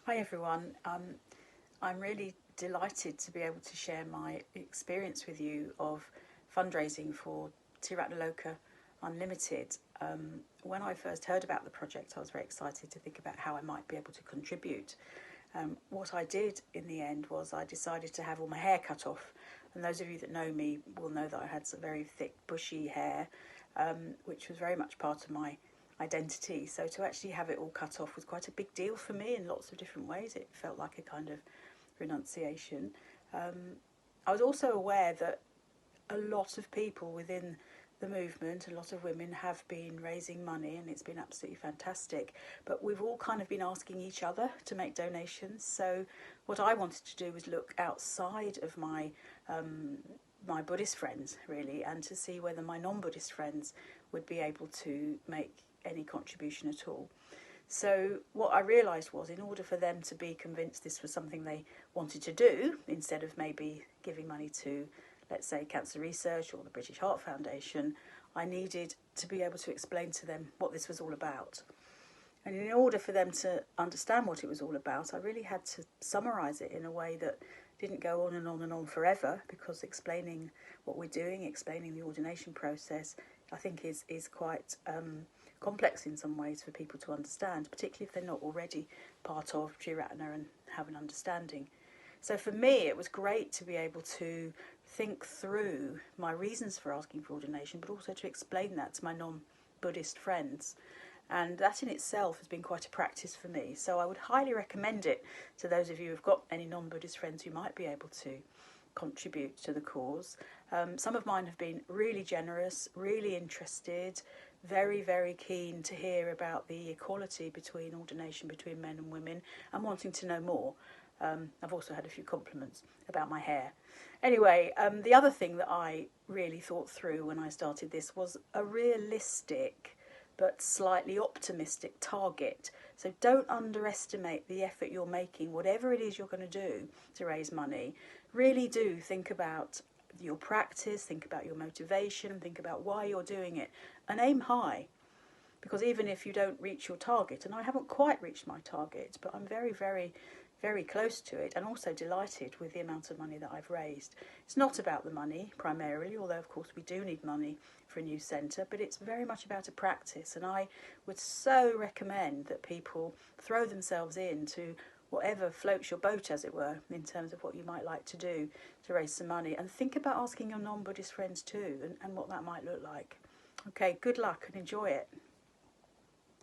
Hi everyone. I'm really delighted to be able to share my experience with you of fundraising for Tiratanaloka Unlimited. When I first heard about the project, I was very excited to think about how I might be able to contribute. What I did in the end was I decided to have all my hair cut off. And those of you that know me will know that I had some very thick, bushy hair, which was very much part of my identity. So to actually have it all cut off was quite a big deal for me in lots of different ways. It felt like a kind of renunciation. I was also aware that a lot of people within the movement, a lot of women have been raising money, and it's been absolutely fantastic. But we've all kind of been asking each other to make donations. So what I wanted to do was look outside of my Buddhist friends, really, and to see whether my non-Buddhist friends would be able to make any contribution at all. So what I realised was, in order for them to be convinced this was something they wanted to do, instead of maybe giving money to, let's say, Cancer Research or the British Heart Foundation, I needed to be able to explain to them what this was all about. And in order for them to understand what it was all about, I really had to summarise it in a way that didn't go on and on and on forever, because explaining what we're doing, explaining the ordination process, I think is quite complex in some ways for people to understand, particularly if they're not already part of Triratna and have an understanding. So for me, it was great to be able to think through my reasons for asking for ordination, but also to explain that to my non-Buddhist friends. And that in itself has been quite a practice for me. So I would highly recommend it to those of you who've got any non-Buddhist friends who might be able to contribute to the cause. Some of mine have been really generous, really interested, very, very keen to hear about the equality between ordination between men and women, and wanting to know more. I've also had a few compliments about my hair. Anyway, the other thing that I really thought through when I started this was a realistic but slightly optimistic target. So don't underestimate the effort you're making, whatever it is you're going to do to raise money. Really do think about your practice, think about your motivation, think about why you're doing it, and aim high. Because even if you don't reach your target, and I haven't quite reached my target, but I'm very, very, very close to it, and also delighted with the amount of money that I've raised. It's not about the money primarily, although of course we do need money for a new centre, but it's very much about a practice, and I would so recommend that people throw themselves into whatever floats your boat, as it were, in terms of what you might like to do to raise some money, and think about asking your non-Buddhist friends too, and what that might look like. Okay, good luck and enjoy it.